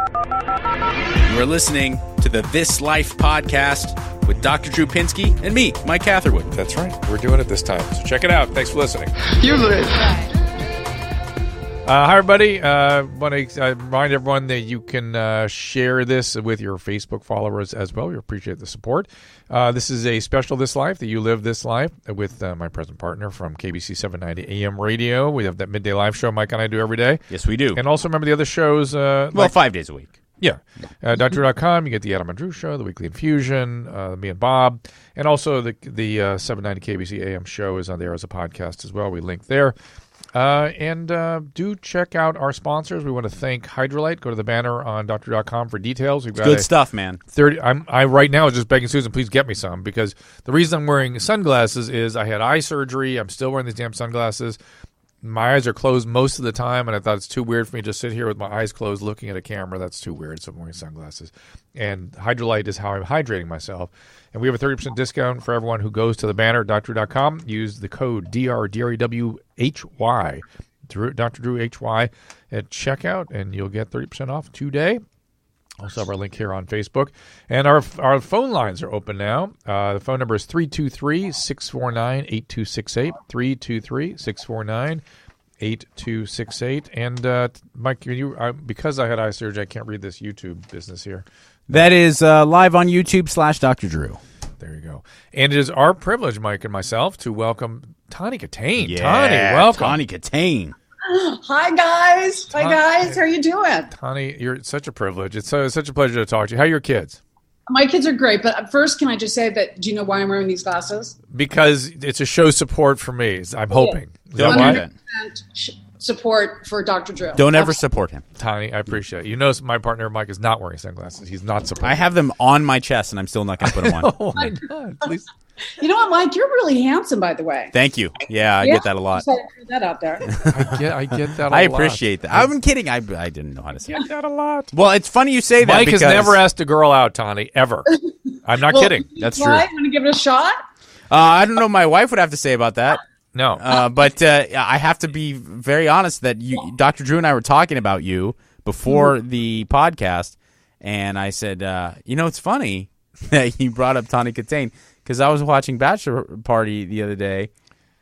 You are listening to the This Life podcast with Dr. Drew Pinsky and me, Mike Catherwood. That's right. We're doing it this time. So check it out. Thanks for listening. You live. Hi, everybody. I want to remind everyone that you can share this with your Facebook followers as well. We appreciate the support. This is a special This Life, that you live this life, with my present partner from KBC 790 AM radio. We have that midday live show Mike and I do every day. Yes, we do. And also remember the other shows. 5 days a week. Yeah. Dr.com, you get the Adam and Drew Show, the Weekly Infusion, me and Bob, and also the 790 KBC AM show is on there as a podcast as well. We link there. And do check out our sponsors. We want to thank Hydrolite. Go to the banner on Dr.com for details. We've got good stuff, man. I right now is just begging Susan, please get me some, because the reason I'm wearing sunglasses is I had eye surgery. I'm still wearing these damn sunglasses. My eyes are closed most of the time, and I thought it's too weird for me to just sit here with my eyes closed looking at a camera. That's too weird, so I'm wearing sunglasses. And Hydrolite is how I'm hydrating myself. And we have a 30% discount for everyone who goes to the banner, Dr.com. Use the code DRDREWHY, Dr. Drew HY, at checkout, and you'll get 30% off today. Also have our link here on Facebook. And our phone lines are open now. The phone number is 323-649-8268, 323-649-8268. And, Mike, because I had eye surgery, I can't read this YouTube business here. That is live on YouTube /Dr. Drew. There you go. And it is our privilege, Mike and myself, to welcome Tawny Kitaen. Yeah, Tawny, welcome. Tawny Kitaen. Hi, guys. How are you doing? Tawny, you're such a privilege. It's such a pleasure to talk to you. How are your kids? My kids are great, but first, can I just say that, do you know why I'm wearing these glasses? Because it's a show support for me, I'm hoping. Don't do that. Support for Dr. Drew. Don't ever support him. Tawny, I appreciate it. You know my partner Mike is not wearing sunglasses. He's not supporting. I have them on my chest, and I'm still not going to put them on. Oh, my God. Please. You know what, Mike? You're really handsome, by the way. Thank you. Yeah, I get that a lot. Just had to put that out there. I get that a lot. I appreciate that. I'm kidding. I didn't know how to say I get that a lot. Well, it's funny you say that. Mike because has never asked a girl out, Tawny, ever. I'm not kidding. That's true. Want to give it a shot? I don't know what my wife would have to say about that. No. But I have to be very honest that Dr. Drew and I were talking about you before the podcast, and I said, it's funny that you brought up Tawny Kitaen, because I was watching Bachelor Party the other day,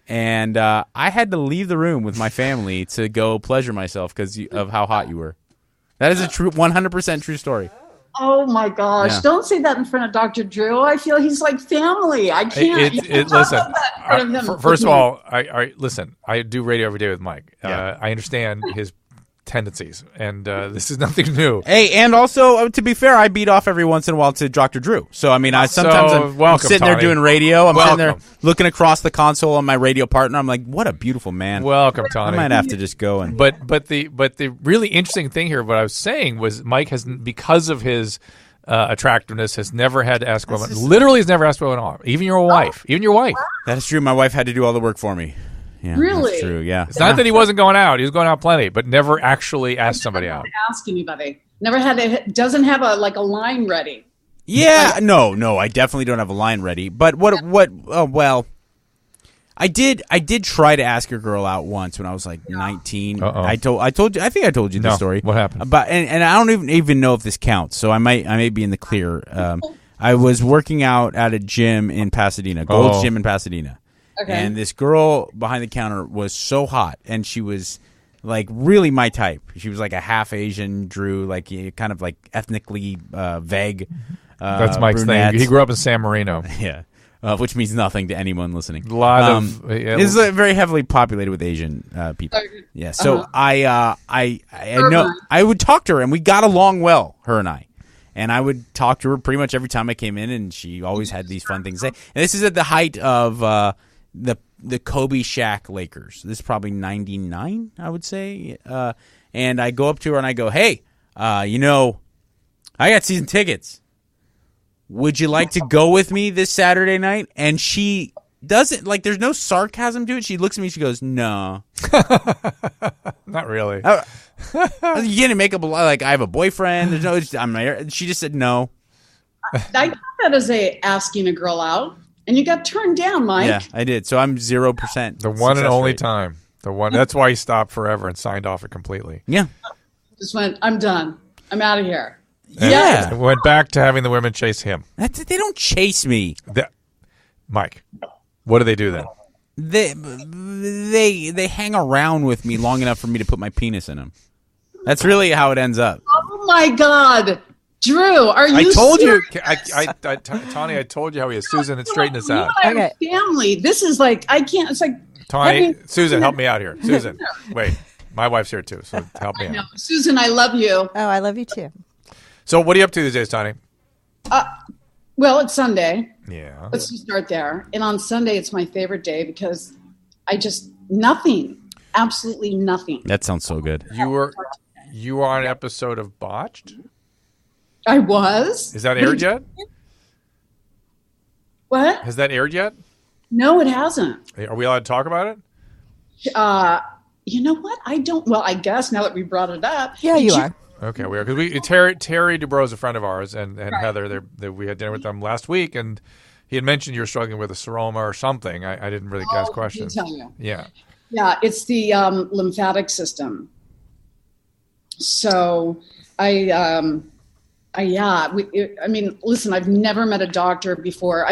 and I had to leave the room with my family to go pleasure myself because of how hot you were. That is a true, 100% true story. Oh, my gosh. Yeah. Don't say that in front of Dr. Drew. I feel he's like family. I can't. Listen, first of all, listen, I do radio every day with Mike. Yeah. I understand his tendencies, and this is nothing new. Hey, and also, to be fair, I beat off every once in a while to Dr. Drew. So, I mean, I'm sitting Tawny. there doing radio. I'm sitting there looking across the console on my radio partner. I'm like, what a beautiful man. Welcome, Tawny. I might have to just go and... But the really interesting thing here, what I was saying was Mike has, because of his attractiveness, has never had to ask women. Literally has never asked women off. Even your wife. Even your wife. That is true. My wife had to do all the work for me. Yeah, really? That's true, yeah. It's not that he wasn't going out. He was going out plenty, but never actually asked somebody out. Ask anybody. Never had doesn't have a line ready. Yeah, no, I definitely don't have a line ready. But I did try to ask a girl out once when I was like 19. Uh-oh. I think I told you this story. What happened? But and I don't even know if this counts, so I may be in the clear. I was working out at a gym in Pasadena, Gold's Gym in Pasadena. Okay. And this girl behind the counter was so hot, and she was like really my type. She was like a half Asian, Drew, like kind of like ethnically vague. That's Mike's brunette. thing. He grew up in San Marino. Yeah, which means nothing to anyone listening. A lot of it's very heavily populated with Asian people. Yeah, so I know I would talk to her, and we got along well, her and I. And I would talk to her pretty much every time I came in, and she always had these fun things to say. And this is at the height of the Kobe Shaq Lakers. This is probably 99, I would say. And I go up to her and I go, hey, I got season tickets. Would you like to go with me this Saturday night? And she doesn't, like, there's no sarcasm to it. She looks at me, she goes, no. Not really. You can't make up a lie, like, I have a boyfriend. There's no, I'm married. She just said no. I got that as asking a girl out. And you got turned down, Mike. Yeah, I did. So I'm 0%. The one and only rate. time. The one. That's why he stopped forever and signed off it completely. Yeah. Just went, I'm done. I'm out of here. Yeah. Went back to having the women chase him. They don't chase me. Mike, what do they do then? They hang around with me long enough for me to put my penis in them. That's really how it ends up. Oh my God, Drew, are you? I told serious? you, Tawny. I told you how he has Susan and straighten this out. I have family. This is like I can't. It's like Tawny, Susan, help me out here. Susan, wait, my wife's here too, so help me out. Susan, I love you. Oh, I love you too. So, what are you up to these days, Tawny? Well, it's Sunday. Yeah. Let's just start there. And on Sunday, it's my favorite day because I just nothing, absolutely nothing. That sounds so good. You were on an episode of Botched? I was. Is that aired yet? What? Has that aired yet? No, it hasn't. Are we allowed to talk about it? You know what? I don't. Well, I guess now that we brought it up. Yeah, you are. Okay, we are because Terry Dubrow is a friend of ours, and right. Heather. We had dinner with them last week, and he had mentioned you're struggling with a seroma or something. I didn't really ask questions. I'll tell you. Yeah. Yeah, it's the lymphatic system. So I mean, listen, I've never met a doctor before.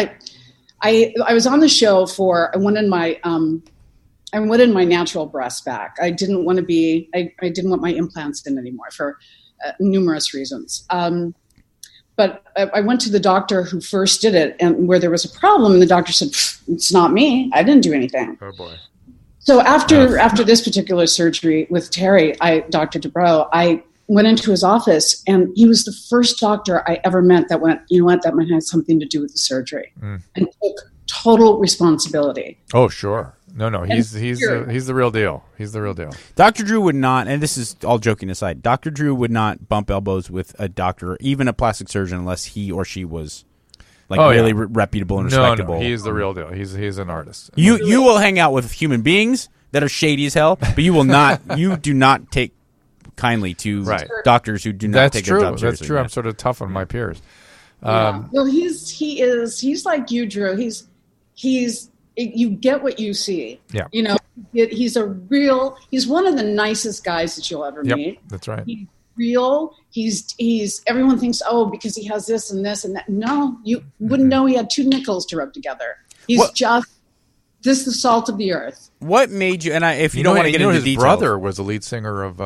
I was on the show for I wanted my natural breast back. I didn't want my implants in anymore for numerous reasons. But I went to the doctor who first did it, and where there was a problem, and the doctor said, "It's not me. I didn't do anything." Oh boy. So after this particular surgery with Terry, Dr. Dubrow, I went into his office, and he was the first doctor I ever met that went, you know what, that might have something to do with the surgery, and took total responsibility. Oh, sure. No, he's the real deal. He's the real deal. Dr. Drew would not, and this is all joking aside, Dr. Drew would not bump elbows with a doctor, even a plastic surgeon, unless he or she was really reputable and respectable. No, he's the real deal. He's an artist. You will hang out with human beings that are shady as hell, but you will not. You do not take kindly to doctors who do not take their job seriously. That's true. I'm sort of tough on my peers. Well, he's like you, Drew. He's you get what you see. Yeah. You know, he's one of the nicest guys that you'll ever meet. That's right. He's real. He's everyone thinks, oh, because he has this and this and that. No, you wouldn't know he had two nickels to rub together. He's this is the salt of the earth. What made you, and if you don't want to get into his details. brother was the lead singer of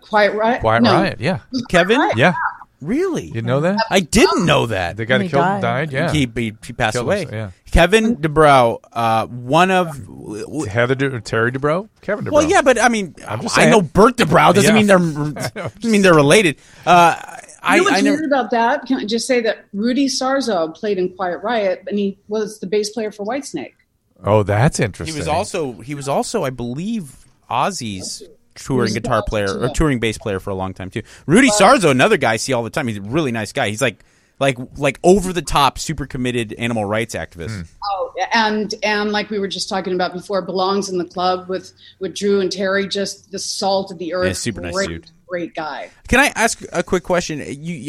Quiet Riot? Quiet Riot, yeah. Kevin? Yeah. Really? You didn't know that? I didn't know that. The guy that killed him died, yeah. He passed away. Yeah. Kevin Dubrow, one of... Terry Dubrow? Kevin Dubrow. Well, yeah, but I mean, I know Bert Dubrow. Doesn't mean they're related. I never heard about that. Can I just say that Rudy Sarzo played in Quiet Riot, and he was the bass player for Whitesnake. Oh, that's interesting. He was also, I believe, Ozzy's touring guitar player or touring bass player for a long time too. Rudy Sarzo, another guy I see all the time. He's a really nice guy. He's like over the top, super committed animal rights activist. Oh, and like we were just talking about before, belongs in the club with Drew and Terry. Just the salt of the earth. Yeah, super nice dude. Great guy. Can I ask a quick question?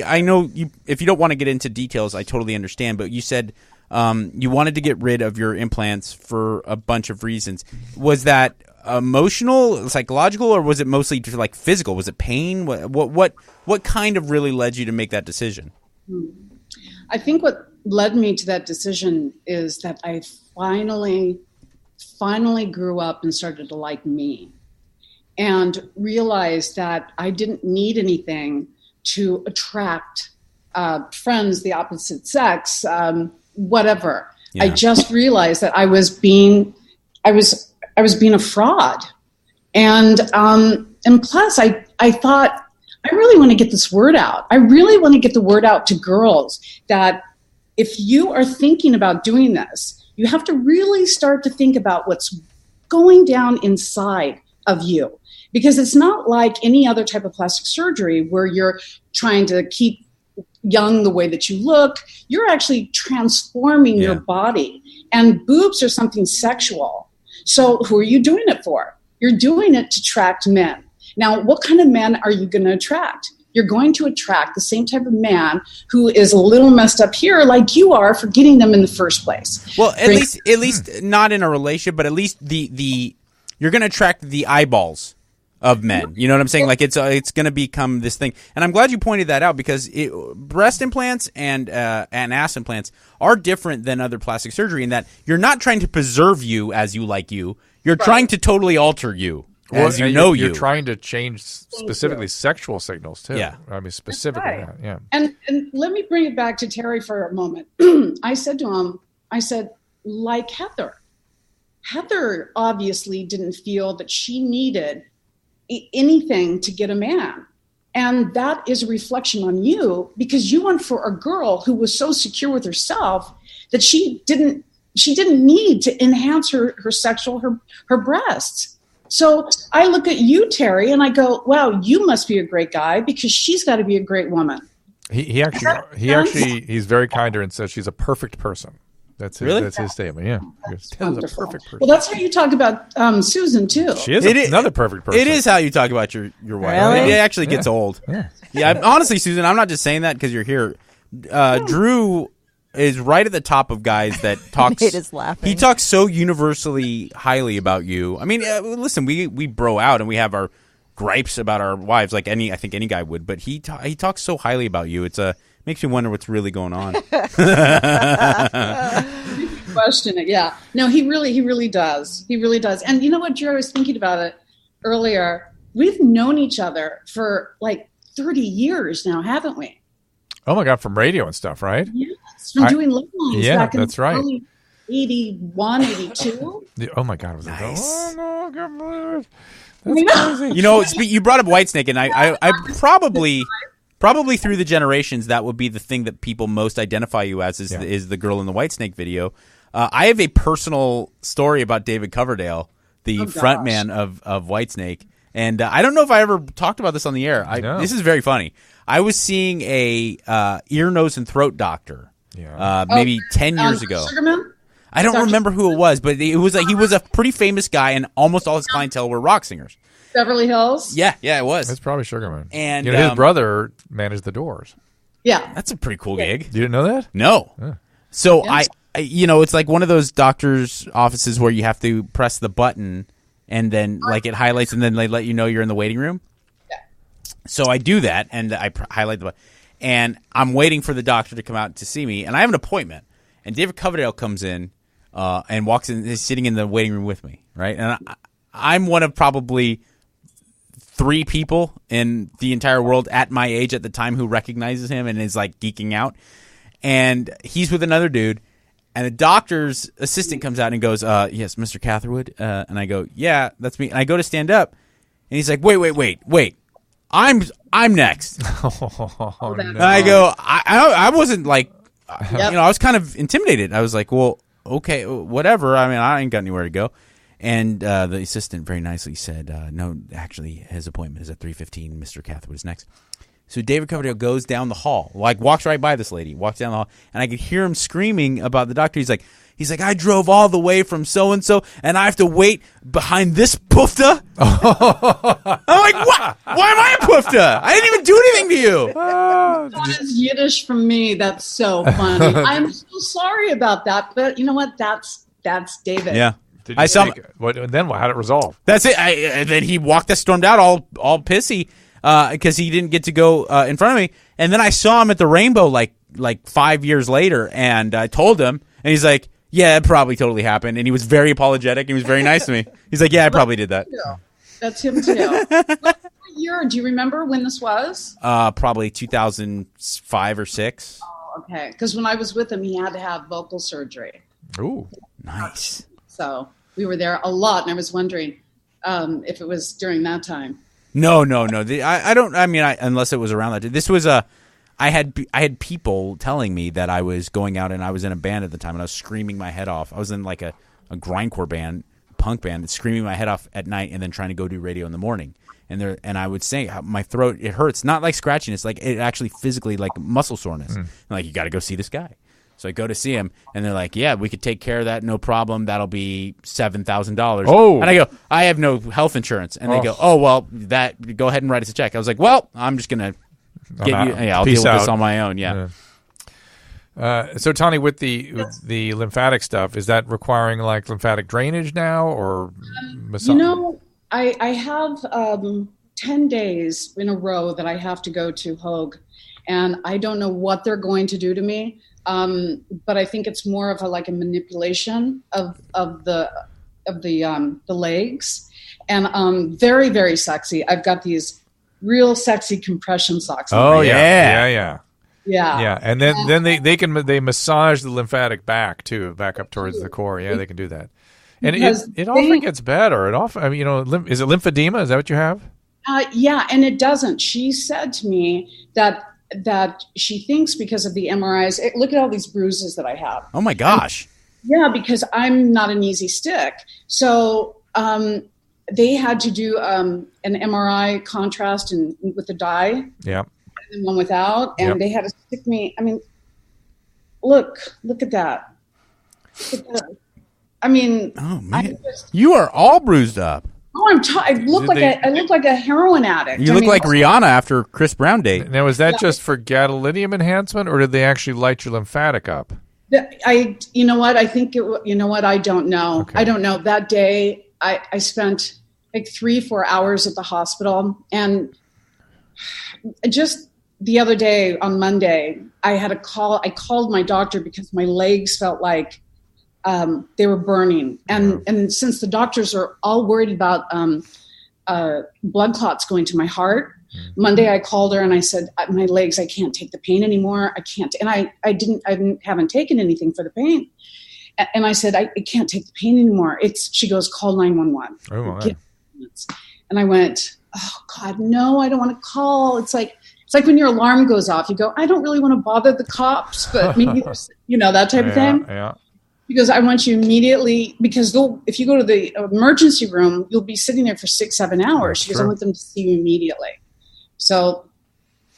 I know you. If you don't want to get into details, I totally understand. But you said you wanted to get rid of your implants for a bunch of reasons. Was that emotional, psychological, or was it mostly like physical? Was it pain? What kind of really led you to make that decision? I think what led me to that decision is that I finally grew up and started to like me and realized that I didn't need anything to attract friends, the opposite sex, whatever. Yeah. I just realized that I was being a fraud. And plus I thought, I really want to get this word out. I really want to get the word out to girls that if you are thinking about doing this, you have to really start to think about what's going down inside of you. Because it's not like any other type of plastic surgery where you're trying to keep young the way that you look. You're actually transforming your body. And boobs are something sexual. So who are you doing it for? You're doing it to attract men. Now, what kind of men are you going to attract? You're going to attract the same type of man who is a little messed up here like you are for getting them in the first place. Well, at least not in a relationship, but at least the you're going to attract the eyeballs of men. You know what I'm saying? Like it's going to become this thing. And I'm glad you pointed that out because breast implants and ass implants are different than other plastic surgery in that you're not trying to preserve you as you like you. You're trying to totally alter you as you know you. You're trying to change specifically sexual signals too. Yeah. I mean, specifically right. that. Yeah. And let me bring it back to Terry for a moment. I said to him, like Heather obviously didn't feel that she needed anything to get a man. And that is a reflection on you because you went for a girl who was so secure with herself that she didn't need to enhance her breasts. So I look at you, Terry, and I go, wow, you must be a great guy because she's got to be a great woman. He's very kind to her and says she's a perfect person. That's his statement. Yeah, that's a perfect person. Well, that's how you talk about Susan too. She is another perfect person. It is how you talk about your wife. Really? It actually gets old. Yeah, honestly, Susan, I'm not just saying that because you're here. Drew is right at the top of guys that talks. Nate is laughing. He talks so universally highly about you. I mean, listen, we bro out and we have our gripes about our wives, like I think any guy would. But he talks so highly about you. Makes me wonder what's really going on. Question it, yeah. No, he really does. He really does. And you know what, Drew? I was thinking about it earlier. We've known each other for like 30 years now, haven't we? Oh my God, from radio and stuff, right? Yes, from doing love lines back in that's right. early 81, 82. Oh my God, was nice. Oh no, I can't believe it. That's crazy. You know, you brought up Whitesnake, and I probably through the generations, that would be the thing that people most identify you as is the girl in the Whitesnake video. I have a personal story about David Coverdale, the frontman of Whitesnake, and I don't know if I ever talked about this on the air. This is very funny. I was seeing a ear, nose, and throat doctor maybe 10 years ago. Sugarman? I don't remember who it was, but it was he was a pretty famous guy, and almost all his clientele were rock singers. Beverly Hills? Yeah, it was. It's probably Sugarman. And his brother managed the Doors. Yeah. That's a pretty cool gig. You didn't know that? No. Yeah. So I it's like one of those doctor's offices where you have to press the button and then like it highlights and then they let you know you're in the waiting room. Yeah. So I do that and I highlight the button. And I'm waiting for the doctor to come out to see me. And I have an appointment. And David Coverdale comes in and walks in. He's sitting in the waiting room with me, right? And I'm one of probably 3 people in the entire world at my age at the time who recognizes him and is like geeking out. And he's with another dude. And the doctor's assistant comes out and goes, yes, Mr. Catherwood. And I go, yeah, that's me. And I go to stand up. And he's like, wait. I'm next. Oh, no. And I go, I wasn't like, I was kind of intimidated. I was like, well, okay, whatever. I mean, I ain't got anywhere to go. And the assistant very nicely said, no, actually, his appointment is at 3:15. Mr. Catherwood is next. So David Coverdale goes down the hall, like walks right by this lady, walks down the hall, and I could hear him screaming about the doctor. He's like, I drove all the way from so-and-so, and I have to wait behind this poofta? I'm like, what? Why am I a poofta? I didn't even do anything to you. That is Yiddish from me. That's so funny. I'm so sorry about that, but you know what? That's David. Yeah. I saw. Then what? How did it resolve? That's it. And then he stormed out all pissy because he didn't get to go in front of me. And then I saw him at the Rainbow like 5 years later, and I told him, and he's like, yeah, it probably totally happened. And he was very apologetic. He was very nice to me. He's like, yeah, I probably did that. That's him too. What year? Do you remember when this was? Probably 2005 or 6. Oh, okay. Because when I was with him, he had to have vocal surgery. Ooh, nice. So we were there a lot, and I was wondering if it was during that time. No. I don't. I mean, unless it was around that. This was I had people telling me that I was going out and I was in a band at the time and I was screaming my head off. I was in like a grindcore band, punk band, screaming my head off at night and then trying to go do radio in the morning. And I would say my throat, it hurts, not like scratching, it's like it actually physically like muscle soreness. I'm like, you got to go see this guy. So I go to see him, and they're like, yeah, we could take care of that, no problem. That'll be $7,000. Oh. And I go, I have no health insurance. And they go, oh, well, go ahead and write us a check. I was like, well, I'm just going to I'll deal with this on my own, yeah. So, Tawny, with the lymphatic stuff, is that requiring like lymphatic drainage now or massage? You know, I have 10 days in a row that I have to go to Hogue, and I don't know what they're going to do to me. But I think it's more of a manipulation of the legs, and very, very sexy. I've got these real sexy compression socks. Oh yeah. And then they massage the lymphatic back too, back up towards the core. Yeah, they can do that. And it often gets better. It often, I mean, is it lymphedema? Is that what you have? Yeah, and it doesn't. She said to me that she thinks because of the MRIs, look at all these bruises that I have. Oh my gosh. Yeah, because I'm not an easy stick. So they had to do an MRI contrast with the dye. Yeah. And one without. And they had to stick me. I mean, look at that. Look at that. I mean, oh man, you are all bruised up. Oh, I look like a heroin addict. You look like Rihanna after Chris Brown date. Now, was that just for gadolinium enhancement, or did they actually light your lymphatic up? You know what? I think I don't know. Okay. I don't know. That day, I spent like 3-4 hours at the hospital, and just the other day on Monday, I had a call. I called my doctor because my legs felt like they were burning. And since the doctors are all worried about blood clots going to my heart, Monday I called her and I said, my legs, I can't take the pain anymore. I can't. And I haven't taken anything for the pain. And I said, I can't take the pain anymore. She goes, call 911. Oh my. And I went, oh God, no, I don't want to call. It's like when your alarm goes off, you go, I don't really want to bother the cops, but maybe there's, that type of thing. Yeah. Because I want you immediately, because if you go to the emergency room, you'll be sitting there for 6-7 hours. Because I want them to see you immediately. So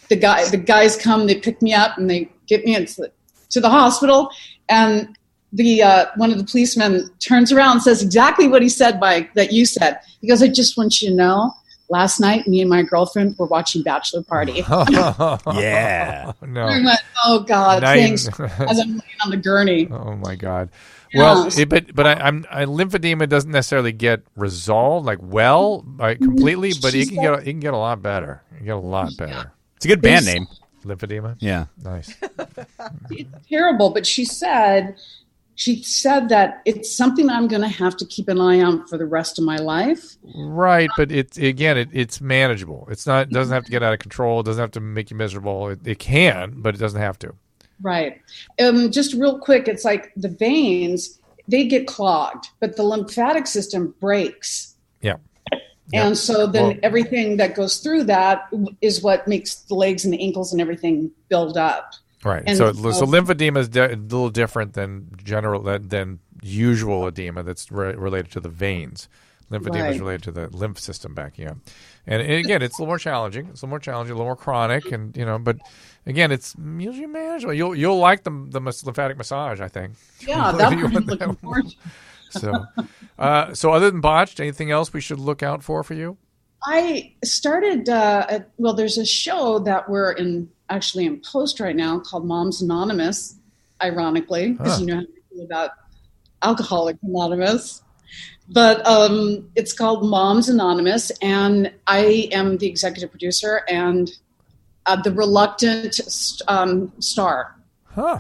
the guys come, they pick me up, and they get me to the hospital. And one of the policemen turns around and says exactly what he said that you said. He goes, I just want you to know, last night, me and my girlfriend were watching Bachelor Party. Yeah. No. I went, oh God, thanks. As I'm laying on the gurney. Oh my God. Yeah. Well, lymphedema doesn't necessarily get resolved completely, but it can get a lot better. It can get a lot better. It's a good band name. Lymphedema. Yeah. Nice. It's terrible, but she said that it's something I'm going to have to keep an eye on for the rest of my life. Right, but it's manageable. It doesn't have to get out of control. It doesn't have to make you miserable. It can, but it doesn't have to. Right. Just real quick, it's like the veins, they get clogged, but the lymphatic system breaks. Yeah. And so then everything that goes through that is what makes the legs and the ankles and everything build up. Right. And so lymphedema is a little different than usual edema that's related to the veins. Lymphedema is related to the lymph system backing up. And again, it's a little more challenging. It's a little more chronic, and but again, it's usually manageable. You'll like the lymphatic massage, I think. Yeah, that's what I'm looking forward to. So other than botched, anything else we should look out for you? I started. There's a show that we're actually in post right now called Moms Anonymous. Ironically, because you know how I feel about Alcoholics Anonymous. But it's called Moms Anonymous, and I am the executive producer and the reluctant star. Huh.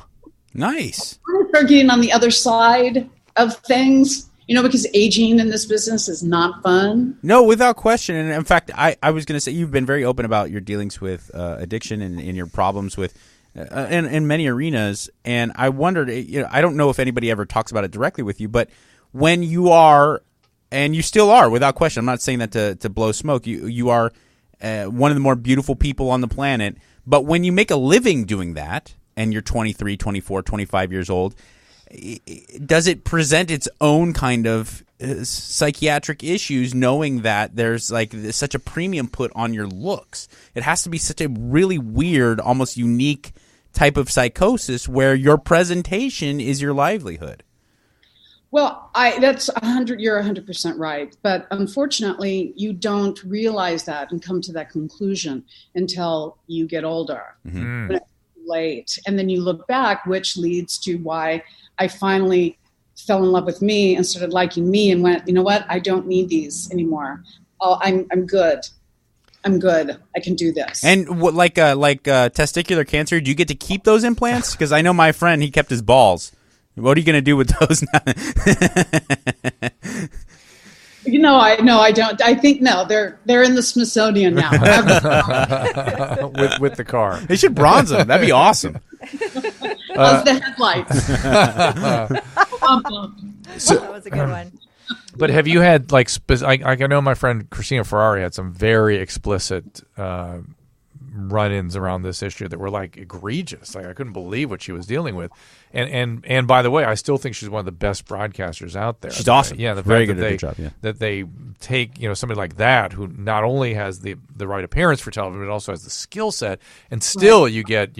Nice. I start getting on the other side of things, because aging in this business is not fun. No, without question. And in fact, I was going to say you've been very open about your dealings with addiction and your problems with in many arenas. And I wondered, I don't know if anybody ever talks about it directly with you, but when you are, and you still are, without question, I'm not saying that to blow smoke, you are one of the more beautiful people on the planet, but when you make a living doing that, and you're 23, 24, 25 years old, does it present its own kind of psychiatric issues, knowing that there's such a premium put on your looks? It has to be such a really weird, almost unique type of psychosis where your presentation is your livelihood. Well, that's 100. You're 100% right, but unfortunately, you don't realize that and come to that conclusion until you get older. Mm-hmm. When it's too late, and then you look back, which leads to why I finally fell in love with me and started liking me and went, you know what? I don't need these anymore. oh, I'm good. I'm good. I can do this. And what, like testicular cancer, do you get to keep those implants? Because I know my friend, he kept his balls. What are you going to do with those now? I don't. I think they're in the Smithsonian now. with the car. They should bronze them. That'd be awesome. As the headlights. That was a good one. But have you had I know my friend Christina Ferrari had some very explicit run-ins around this issue that were like egregious. Like I couldn't believe what she was dealing with. And by the way, I still think she's one of the best broadcasters out there. She's awesome. Yeah, the very fact good at her job. Yeah. that they take somebody like that who not only has the right appearance for television but also has the skill set, and still you get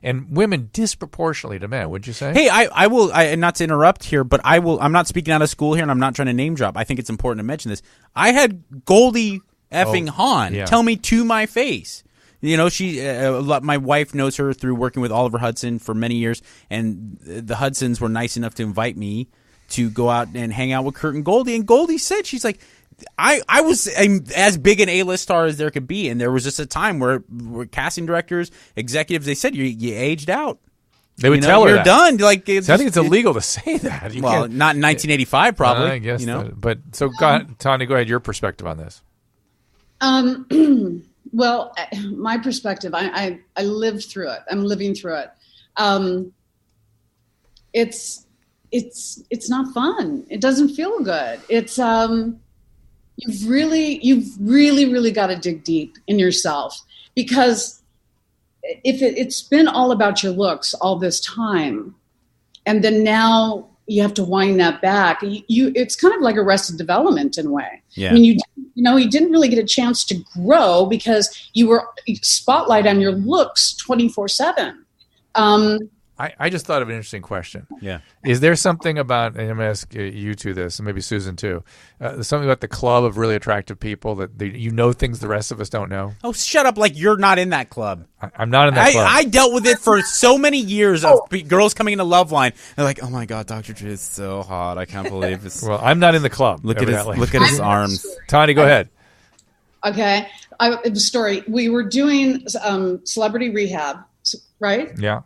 and women disproportionately to men. Would you say? Hey, I will. Not to interrupt here, but I will. I'm not speaking out of school here, and I'm not trying to name drop. I think it's important to mention this. I had Goldie effing Hawn tell me to my face. She. My wife knows her through working with Oliver Hudson for many years, and the Hudsons were nice enough to invite me to go out and hang out with Kurt and Goldie. And Goldie said, she's like, I was as big an A-list star as there could be, and there was just a time where casting directors, executives, they said you aged out. They would tell her you're done. Like, I think it's illegal to say that. Not in 1985, probably. I guess. But so, Tawny, go ahead. Your perspective on this. Well, my perspective, I lived through it. I'm living through it. It's not fun. It doesn't feel good. It's you've really got to dig deep in yourself, because if it's been all about your looks all this time, and then now you have to wind that back. It's kind of like Arrested Development in a way. Yeah. I mean, you didn't really get a chance to grow because you were spotlight on your looks 24/7. I just thought of an interesting question. Yeah. Is there something about, and I'm going to ask you two this, and maybe Susan too, something about the club of really attractive people that things the rest of us don't know? Oh, shut up. Like, you're not in that club. I'm not in that club. I dealt with it for so many years of girls coming into Loveline. They're like, oh my God, Dr. Drew is so hot. I can't believe this. Well, I'm not in the club. Look at his arms. Tawny, go ahead. Okay. The story. We were doing Celebrity Rehab, right? Yeah.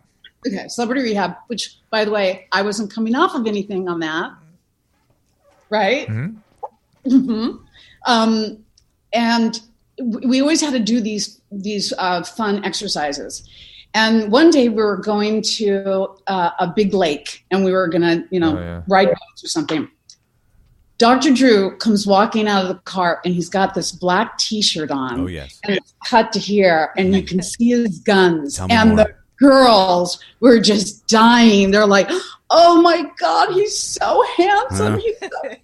Okay, Celebrity Rehab, which, by the way, I wasn't coming off of anything on that, right? Mm-hmm. Mm-hmm. And we always had to do these fun exercises. And one day we were going to a big lake, and we were going to, ride boats or something. Dr. Drew comes walking out of the car, and he's got this black T-shirt on. Oh, yes. And it's cut to here, and you can see his guns. Tell me more. The girls were just dying. They're like, oh my God, he's so handsome.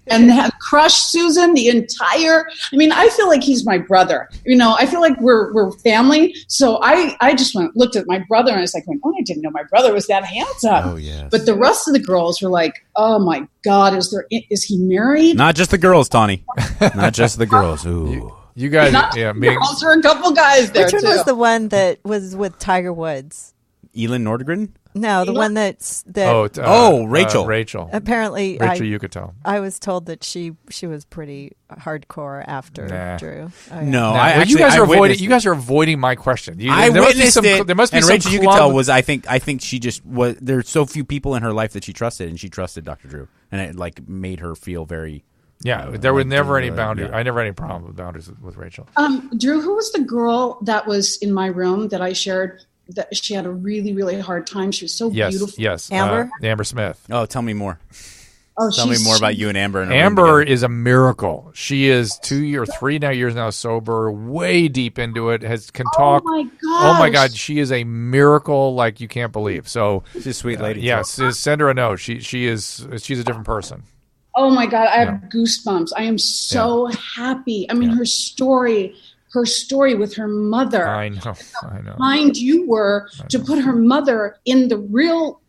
And had crushed Susan I feel like he's my brother. I feel like we're family. So I just looked at my brother, and I was like, oh, I didn't know my brother was that handsome. Oh, yes. But the rest of the girls were like, oh my God, is he married? Not just the girls, Tawny. Not just the girls. Ooh. You guys, also were a couple guys there. Which one was the one that was with Tiger Woods? Elin Nordegren? No, the one that. Rachel. Rachel. Apparently, Rachel Yucatel. I was told that she was pretty hardcore after Drew. Oh, yeah. You guys are avoiding my question. I witnessed it. There must be and some Rachel Yucatel was. I think she just was. There's so few people in her life that she trusted, and she trusted Dr. Drew, and it made her feel very. Yeah, there were never any boundaries. I never had any problem with boundaries with Rachel. Drew, who was the girl that was in my room that I shared? That she had a really, really hard time. She was so beautiful. Yes, Amber? Amber Smith. Oh, tell me more. Oh, tell me more about you and Amber. Amber is a miracle. She is 2 or 3 years now sober, way deep into it, can talk. Oh my God, she is a miracle like you can't believe. So she's a sweet lady. Yes, send her a note. She's a different person. Oh my God, I have goosebumps. I am so happy. I mean, her story with her mother. I know. Kind you were to put her mother in the real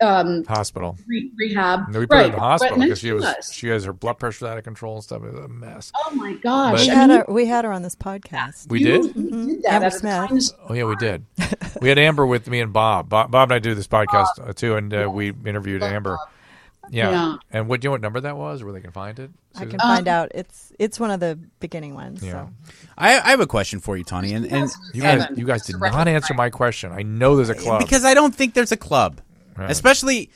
hospital rehab. No, we put her in the hospital because she has her blood pressure out of control and stuff. It was a mess. Oh my gosh! We had her on this podcast. We did. Did that Amber Smith. Oh yeah, we did. We had Amber with me and Bob. Bob and I do this podcast too, and we interviewed Amber. Yeah. And do you know what number that was, where they can find it? Susan? I can find out. It's one of the beginning ones. Yeah. So. I have a question for you, Tawny, and you guys did not answer my question. I know there's a club because I don't think there's a club, right. Especially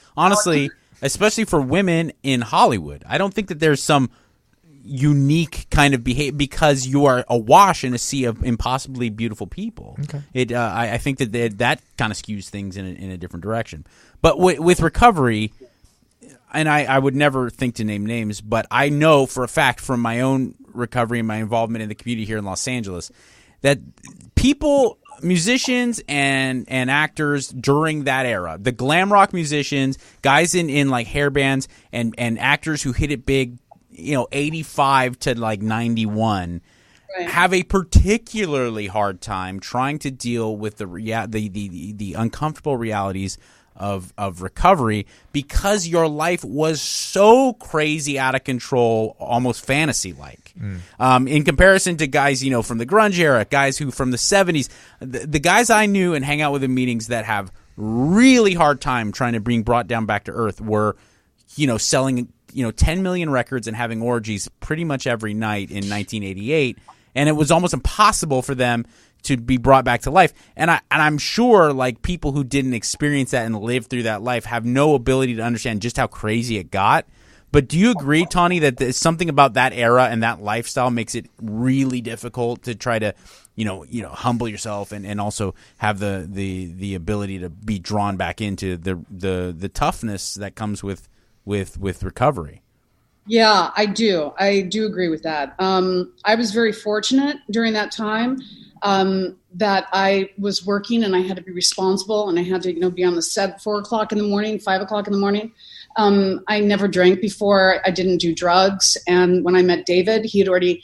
for women in Hollywood. I don't think that there's some unique kind of behavior because you are awash in a sea of impossibly beautiful people. Okay. I think that kind of skews things in a different direction. But with recovery, and I would never think to name names, but I know for a fact from my own recovery and my involvement in the community here in Los Angeles that musicians and actors during that era, the glam rock musicians, guys in like hair bands and actors who hit it big, 85 to like 91, right. have a particularly hard time trying to deal with the uncomfortable realities of recovery because your life was so crazy out of control, almost fantasy-like. In comparison to guys, from the grunge era, guys who from the 70s, the guys I knew and hang out with in meetings that have really hard time trying to bring brought down back to earth were, selling 10 million records and having orgies pretty much every night in 1988, and it was almost impossible for them to be brought back to life. And I'm sure like people who didn't experience that and live through that life have no ability to understand just how crazy it got. But do you agree, Tawny, that there's something about that era and that lifestyle makes it really difficult to try to humble yourself and also have the ability to be drawn back into the toughness that comes with recovery? Yeah, I do agree with that. I was very fortunate during that time that I was working and I had to be responsible and I had to be on the set at 4 o'clock in the morning, 5 o'clock in the morning. I never drank before. I didn't do drugs. And when I met David, he had already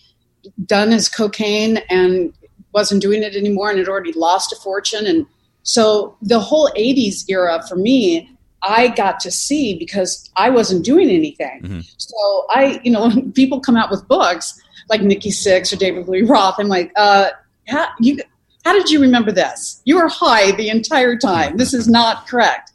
done his cocaine and wasn't doing it anymore and had already lost a fortune. And so the whole 80s era for me, I got to see because I wasn't doing anything. Mm-hmm. So when people come out with books like Nikki Sixx or David Lee Roth, I'm like, how did you remember this? You were high the entire time. This is not correct.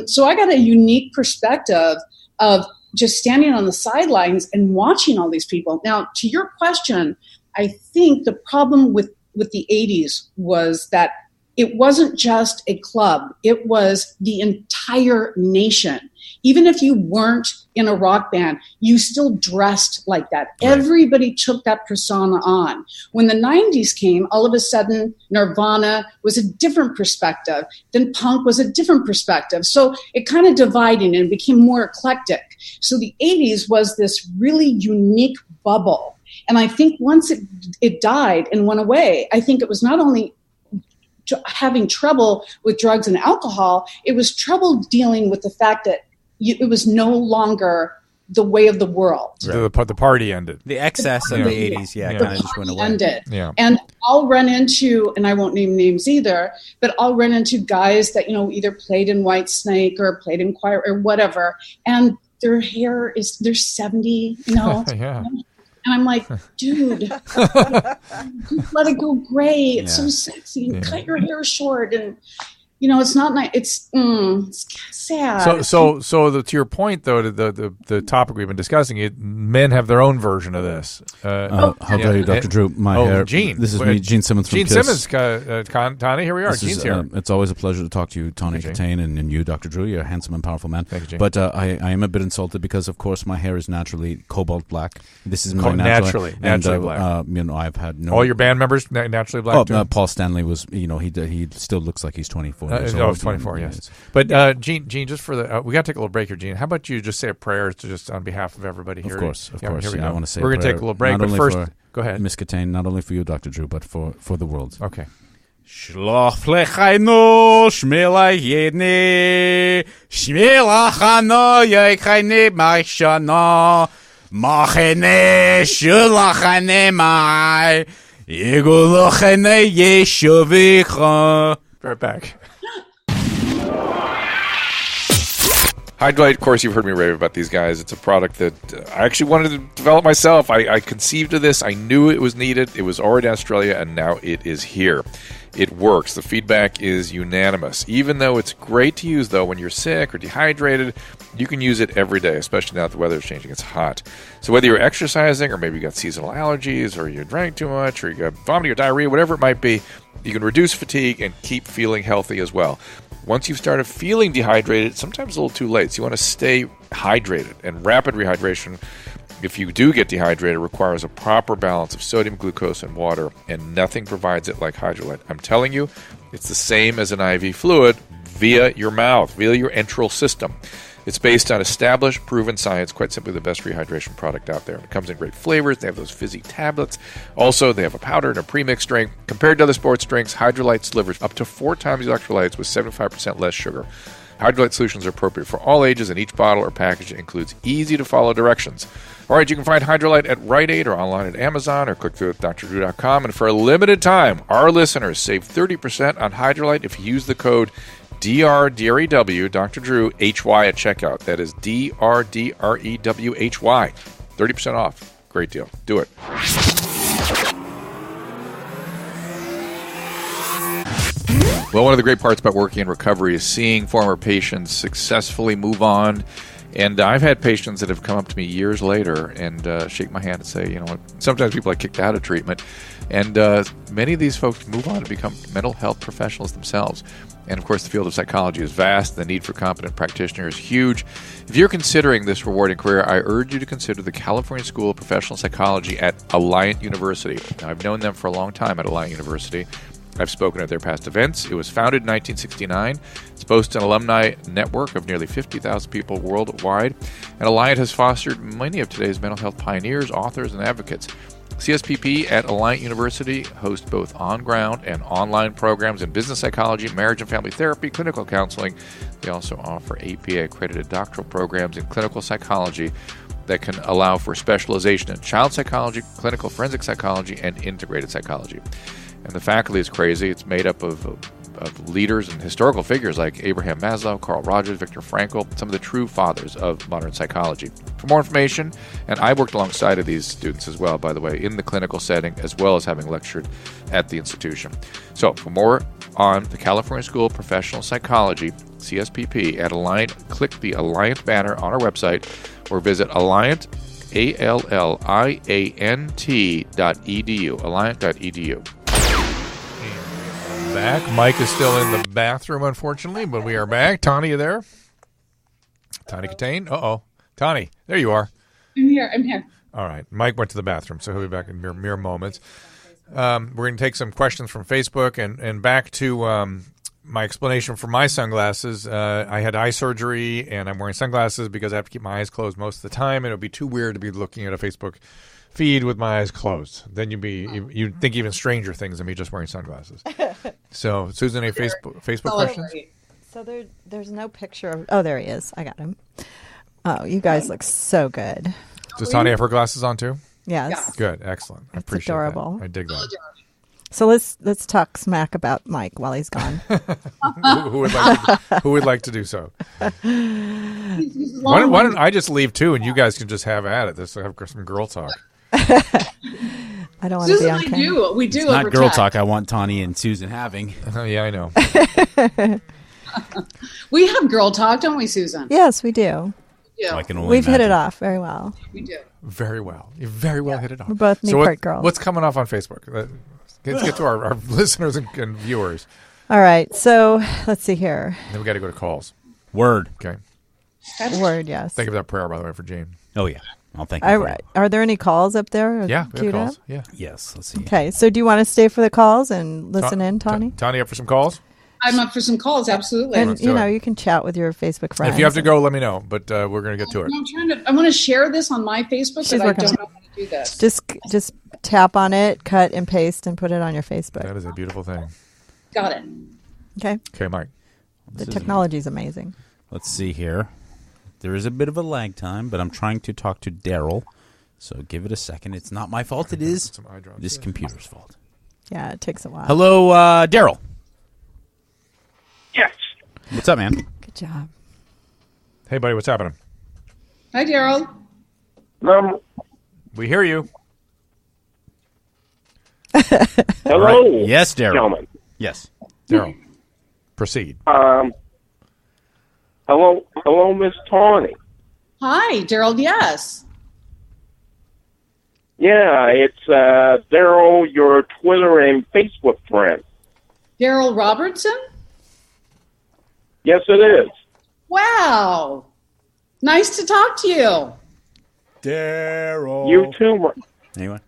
So I got a unique perspective of just standing on the sidelines and watching all these people. Now, to your question, I think the problem with the 80s was that it wasn't just a club. It was the entire nation. Even if you weren't in a rock band, you still dressed like that. Right. Everybody took that persona on. When the 90s came, all of a sudden, Nirvana was a different perspective. Then punk was a different perspective. So it kind of divided and became more eclectic. So the 80s was this really unique bubble. And I think once it died and went away, I think it was not only having trouble with drugs and alcohol, it was trouble dealing with the fact that it was no longer the way of the world. Right. The party ended. The excess of the 80s, kind of just went away. Ended. Yeah. And I'll run into, and I won't name names either, but I'll run into guys that, either played in Whitesnake or played in choir or whatever, and their hair they're 70, yeah. And I'm like, dude, just let it go gray. It's so sexy. And cut your hair short. And, it's not nice. It's sad. So to your point, though, the topic we've been discussing, men have their own version of this. How dare you, Dr. Drew? My hair. Gene. This is me, Gene Simmons from Gene KISS. Simmons, Tawny, here we are. Gene's here. It's always a pleasure to talk to you, Tawny Kitaen, and you, Dr. Drew. You're a handsome and powerful man. Thank you, Gene. But I am a bit insulted because, of course, my hair is naturally cobalt black. This is my naturally black. I've had no. All your band members naturally black too? Paul Stanley was, he still looks like he's 24. He's 24, yes. But Gene, just for the we got to take a little break here, Gene. How about you just say a prayer to just on behalf of everybody here? Of course. Here we go. I want to say we're going to take a little break, but first, go ahead. Miss Kitaen, not only for you, Dr. Drew, but for the world. Okay. Shloch lechaynu shmelayeni shmelachano yechayne machshana machene shlachane mai yegolochene yeshuvicha. Right back. Hi, Dwight. Of course, you've heard me rave about these guys. It's a product that I actually wanted to develop myself. I conceived of this. I knew it was needed. It was already in Australia, and now it is here. It works. The feedback is unanimous. Even though it's great to use, though, when you're sick or dehydrated, you can use it every day, especially now that the weather is changing. It's hot. So whether you're exercising or maybe you got seasonal allergies or you drank too much or you got vomiting or diarrhea, whatever it might be, you can reduce fatigue and keep feeling healthy as well. Once you've started feeling dehydrated, sometimes a little too late. So you want to stay hydrated. And rapid rehydration, if you do get dehydrated, requires a proper balance of sodium, glucose, and water, and nothing provides it like Hydrolyte. I'm telling you, it's the same as an IV fluid via your mouth, via your enteral system. It's based on established, proven science, quite simply the best rehydration product out there. It comes in great flavors. They have those fizzy tablets. Also, they have a powder and a premixed drink. Compared to other sports drinks, Hydrolyte delivers up to 4 times the electrolytes with 75% less sugar. Hydrolyte solutions are appropriate for all ages, and each bottle or package includes easy-to-follow directions. All right, you can find Hydrolyte at Rite Aid or online at Amazon or click through at drdrew.com. And for a limited time, our listeners save 30% on Hydrolyte if you use the code DRDREW, Dr. Drew, HY at checkout. That is DRDREWHY. 30% off. Great deal. Do it. Well, one of the great parts about working in recovery is seeing former patients successfully move on. And I've had patients that have come up to me years later and shake my hand and say, you know, sometimes people are kicked out of treatment. And many of these folks move on to become mental health professionals themselves. And, of course, the field of psychology is vast. The need for competent practitioners is huge. If you're considering this rewarding career, I urge you to consider the California School of Professional Psychology at Alliant University. Now, I've known them for a long time at Alliant University. I've spoken at their past events. It was founded in 1969. It's boasts an alumni network of nearly 50,000 people worldwide. And Alliant has fostered many of today's mental health pioneers, authors, and advocates. CSPP at Alliant University hosts both on-ground and online programs in business psychology, marriage and family therapy, clinical counseling. They also offer APA-accredited doctoral programs in clinical psychology that can allow for specialization in child psychology, clinical forensic psychology, and integrated psychology. And the faculty is crazy. It's made up of leaders and historical figures like Abraham Maslow, Carl Rogers, Viktor Frankl, some of the true fathers of modern psychology. For more information, and I worked alongside of these students as well, by the way, in the clinical setting, as well as having lectured at the institution. So for more on the California School of Professional Psychology, CSPP, at Alliant, click the Alliant banner on our website or visit Alliant, ALLIANT.edu, alliant.edu. Back. Mike is still in the bathroom, unfortunately, but we are back. Tawny, you there? Tawny Kitaen? Uh-oh. Tawny, there you are. I'm here. All right. Mike went to the bathroom, so he'll be back in mere moments. We're going to take some questions from Facebook and back to my explanation for my sunglasses. I had eye surgery, and I'm wearing sunglasses because I have to keep my eyes closed most of the time, and it would be too weird to be looking at a Facebook feed with my eyes closed. Then you'd think even stranger things than me just wearing sunglasses. So, Susan, any Facebook questions? So there's no picture of... Oh, there he is. I got him. Oh, you guys look so good. Does Tawny have her glasses on too? Yes. Yeah. Good. Excellent. I appreciate adorable. that. I dig that. So let's talk smack about Mike while he's gone. Who would like to do so? Why don't I just leave too, and you guys can just have at it. Let's have some girl talk. I don't want to be on camera. We do. It's not girl talk I want Tawny and Susan having. Yeah, I know. We have girl talk, don't we, Susan? Yes, we do. Yeah. We've hit it off very well. We do. Very well. You very well hit it off. We're both Newport girls. What's coming off on Facebook? Let's get to our listeners and viewers. All right. So let's see here. Then we got to go to calls. Word. Okay. Word, yes. Think of that prayer, by the way, for Jane. Oh, yeah. I'll thank you. All right. Are there any calls up there? Yeah, we have calls. Yeah. Yes. Let's see. Okay. So do you want to stay for the calls and listen in, Tawny? Tawny, up for some calls? I'm up for some calls, absolutely. And, you can chat with your Facebook friends. If you have to go, let me know, but we're going to get to it. I want to share this on my Facebook, but I don't know how to do this. Just tap on it, cut and paste, and put it on your Facebook. That is a beautiful thing. Got it. Okay. Okay, Mike. The technology is amazing. Let's see here. There is a bit of a lag time, but I'm trying to talk to Daryl, so give it a second. It's not my fault. It is this computer's fault. Yeah, it takes a while. Hello, Daryl. Yes. What's up, man? Good job. Hey, buddy, what's happening? Hi, Daryl. We hear you. Hello. Yes, Daryl. Gentlemen. Yes. Daryl, proceed. Hello, Miss Tawny. Hi, Daryl. Yes. Yeah, it's Daryl, your Twitter and Facebook friend. Daryl Robertson? Yes, it is. Wow. Nice to talk to you. Daryl. You too. Anyone?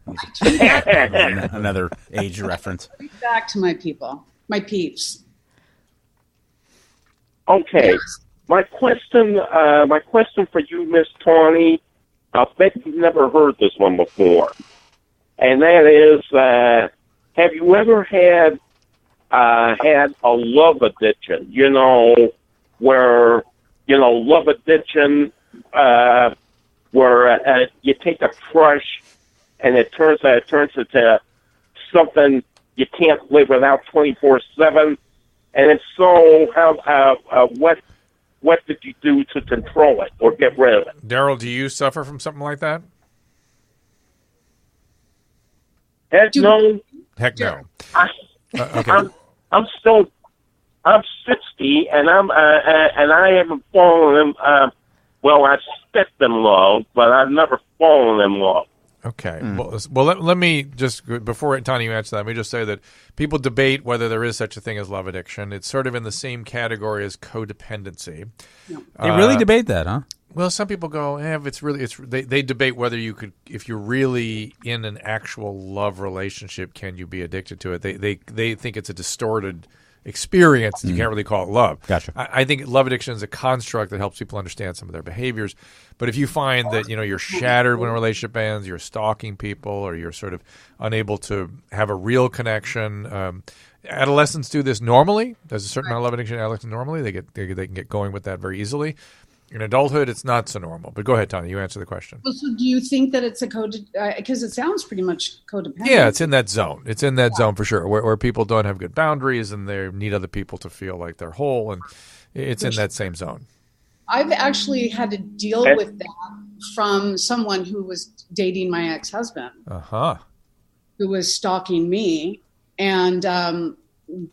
Another age reference. Back to my people, my peeps. Okay. Yes. My question for you, Miss Tawny, I bet you've never heard this one before. And that is, have you ever had a love addiction? You know, where, love addiction, where you take a crush and it turns into something you can't live without 24/7. And if so, what did you do to control it or get rid of it? Daryl, do you suffer from something like that? Heck no. Heck no. Okay. I'm 60 and I haven't fallen in. I stepped in love, but I've never fallen in love. Okay. Well, let me just, before Tony, you answer that, let me just say that people debate whether there is such a thing as love addiction. It's sort of in the same category as codependency. They really debate that, huh? Well, some people go, they debate whether you could, if you're really in an actual love relationship, can you be addicted to it? They think it's a distorted experience. You can't really call it love. Gotcha. I think love addiction is a construct that helps people understand some of their behaviors. But if you find that you're shattered when a relationship ends, you're stalking people, or you're sort of unable to have a real connection. Adolescents do this normally. There's a certain amount of love addiction in adolescents normally. They can get going with that very easily. In adulthood, it's not so normal. But go ahead, Tony. You answer the question. Well, so do you think that it's a because it sounds pretty much codependent. Yeah, it's in that zone. It's in that zone for sure, where people don't have good boundaries and they need other people to feel like they're whole, and it's in that same zone. I've actually had to deal with that from someone who was dating my ex-husband, who was stalking me, and to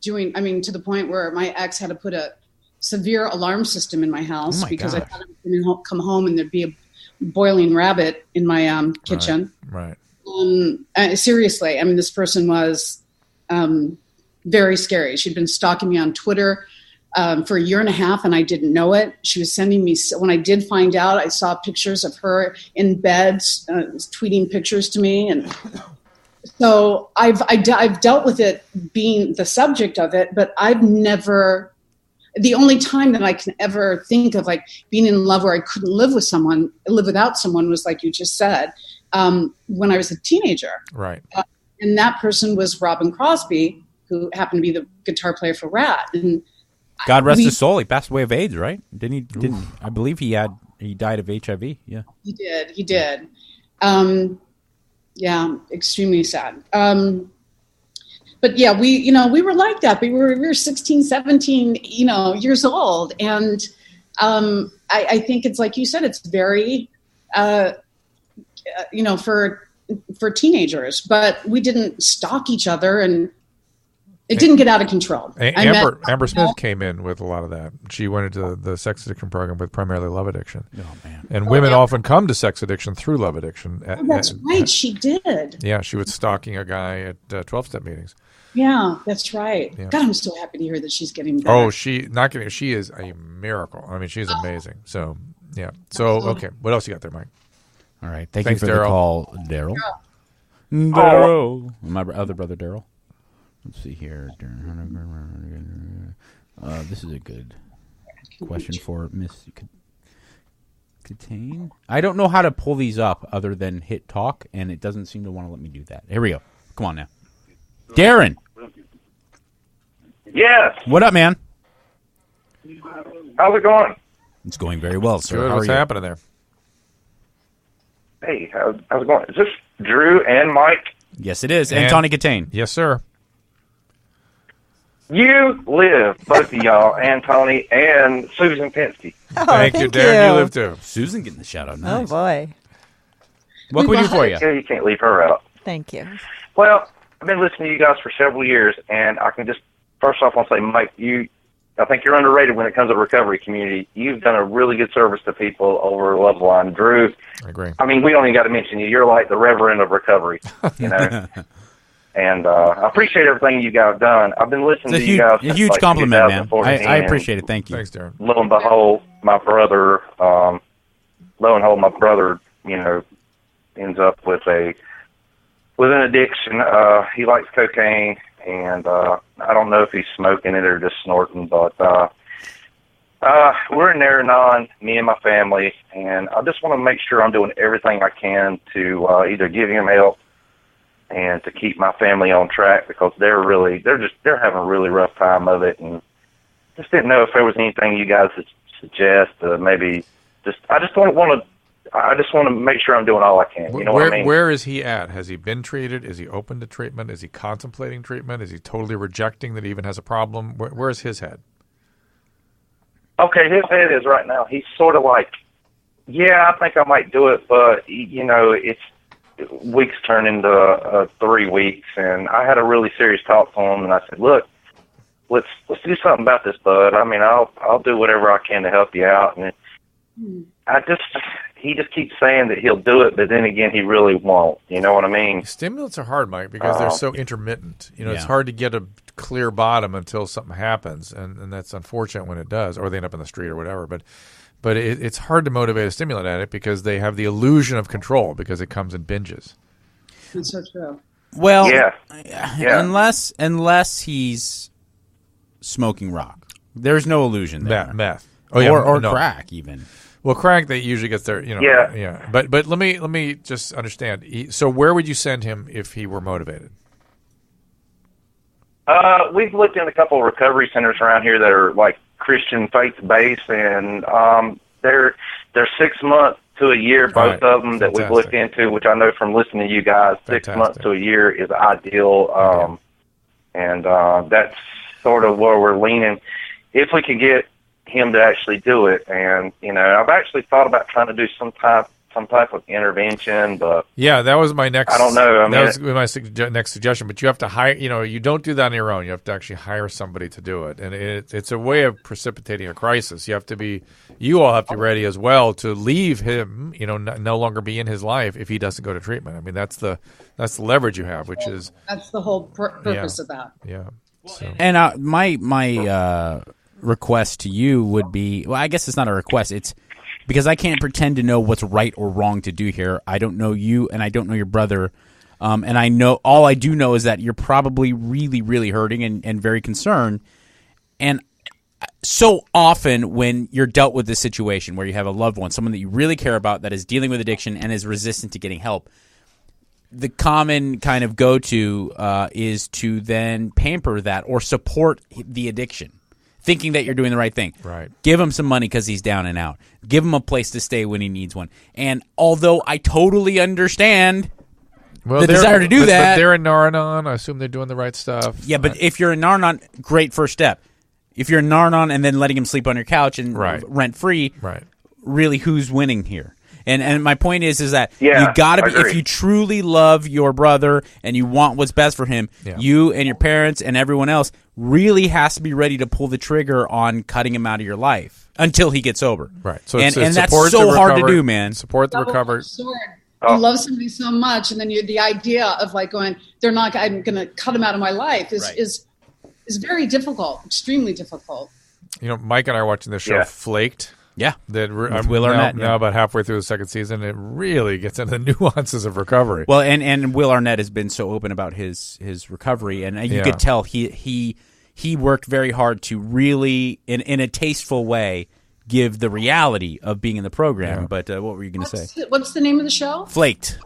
the point where my ex had to put a severe alarm system in my house because I thought I was going to come home and there'd be a boiling rabbit in my kitchen. Right. Seriously, this person was very scary. She'd been stalking me on Twitter for a year and a half, and I didn't know it. She was sending me, when I did find out, I saw pictures of her in bed, tweeting pictures to me. And so I've dealt with it being the subject of it, but I've never, the only time that I can ever think of like being in love where I couldn't live without someone was like you just said, when I was a teenager. Right. And that person was Robin Crosby, who happened to be the guitar player for Rat. And God rest his soul. He passed away of AIDS, right? Didn't he? I believe he died of HIV. Yeah. He did. Yeah, extremely sad. But yeah, we were like that. We were 16, 17, years old. And I think it's like you said, it's very, for teenagers, but we didn't stalk each other and it didn't get out of control. Amber Smith came in with a lot of that. She went into the sex addiction program with primarily love addiction. Oh, man. And women often come to sex addiction through love addiction. That's right. She did. Yeah, she was stalking a guy at 12-step meetings. Yeah, that's right. Yeah. God, I'm so happy to hear that she's getting better. Oh, she is a miracle. She's amazing. So, yeah. So, okay. What else you got there, Mike? All right. Thanks you for Darryl. The call, Daryl. Daryl. My other brother, Daryl. Let's see here. This is a good question for Miss Kitaen. I don't know how to pull these up other than hit talk, and it doesn't seem to want to let me do that. Here we go. Come on now. Darren. Yes. What up, man? How's it going? It's going very well, sir. Good. What's happening there? Hey, how's it going? Is this Drew and Mike? Yes, it is. And Tawny Kitaen. Yes, sir. You live, both of y'all, and Tony and Susan Penske. Oh, thank you, Darren. You live too. Susan getting the shout out. Nice. Oh, boy. What can we do for you? Yeah, you can't leave her out. Thank you. Well, I've been listening to you guys for several years, and I can just first off, I'll say, Mike, I think you're underrated when it comes to the recovery community. You've done a really good service to people over Love Line. Drew, I agree. I mean, we don't even got to mention you. You're like the reverend of recovery, you know. And I appreciate everything you guys have done. I've been listening to you guys. A huge compliment, man. I appreciate it. Thank you. Thanks, Darren. Lo and behold, my brother, you know, ends up with an addiction. He likes cocaine, and I don't know if he's smoking it or just snorting, but we're in There, me and my family, and I just want to make sure I'm doing everything I can to either give him help and to keep my family on track, because they're having a really rough time of it, and just didn't know if there was anything you guys would suggest. Maybe I just want to make sure I'm doing all I can. You know what I mean? Where is he at? Has he been treated? Is he open to treatment? Is he contemplating treatment? Is he totally rejecting that he even has a problem? Where's his head? Okay, his head is right now. He's sort of like, yeah, I think I might do it, but you know, it's weeks turn into 3 weeks, and I had a really serious talk to him, and I said, look, let's do something about this, bud. I mean, I'll do whatever I can to help you out, and he just keeps saying that he'll do it, but then again, he really won't. You know what I mean? Stimulants are hard, Mike, because they're so intermittent. You know, It's hard to get a clear bottom until something happens, and that's unfortunate when it does, or they end up in the street or whatever. But it's hard to motivate a stimulant addict because they have the illusion of control because it comes in binges. That's so true. Well, yeah. unless he's smoking rock, there's no illusion there. Meth. Or crack even. Well, crack, they usually gets their, you know. Yeah. But let me just understand. So where would you send him if he were motivated? We've looked in a couple of recovery centers around here that are like Christian faith-based, and they're 6 months to a year, both of them that we've looked into, which I know from listening to you guys, 6 months to a year is ideal. And that's sort of where we're leaning. If we can get him to actually do it, and you know, I've actually thought about trying to do some type of intervention, but that was my next. I don't know. I mean, that was my next suggestion. But you have to hire. You know, you don't do that on your own. You have to actually hire somebody to do it, and it's a way of precipitating a crisis. You all have to be ready as well to leave him. You know, no longer be in his life if he doesn't go to treatment. I mean, that's the leverage you have, which is that's the whole purpose of that. Yeah. So. And my request to you would be, well, I guess it's not a request. It's because I can't pretend to know what's right or wrong to do here. I don't know you, and I don't know your brother. And all I do know is that you're probably really, really hurting and very concerned. And so often when you're dealt with this situation where you have a loved one, someone that you really care about that is dealing with addiction and is resistant to getting help, the common kind of go-to is to then pamper that or support the addiction, thinking that you're doing the right thing. Right. Give him some money because he's down and out. Give him a place to stay when he needs one. And although I totally understand the desire to do that. But they're in Nar-Anon. I assume they're doing the right stuff. Yeah, but if you're in Nar-Anon, great first step. If you're in Nar-Anon and then letting him sleep on your couch and rent-free, really who's winning here? And my point is that you got to be, if you truly love your brother and you want what's best for him, you and your parents and everyone else really has to be ready to pull the trigger on cutting him out of your life until he gets sober. Right. So and that's so hard to do, man. Support the recovery. You love somebody so much, and then the idea of like going, I'm going to cut him out of my life is very difficult, extremely difficult. You know, Mike and I are watching this show, Flaked. Yeah, I'm Will Arnett now about halfway through the second season. It really gets into the nuances of recovery. Well, and Will Arnett has been so open about his recovery, and you could tell he worked very hard to really, in a tasteful way, give the reality of being in the program. Yeah. But what were you going to say? What's the name of the show? Flaked.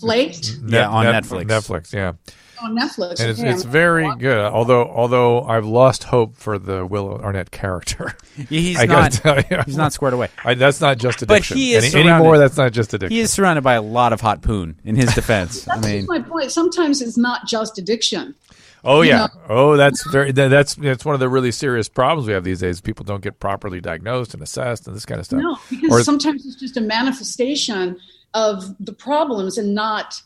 Flaked? Yeah, on Netflix. Netflix, yeah. On Netflix. And it's very good. Although I've lost hope for the Will Arnett character. He's not squared away. That's not just addiction. But he is anymore. That's not just addiction. He is surrounded by a lot of hot poon. In his defense, that's my point. Sometimes it's not just addiction. Oh yeah. Oh, that's one of the really serious problems we have these days. People don't get properly diagnosed and assessed and this kind of stuff. No, because sometimes it's just a manifestation of the problems and not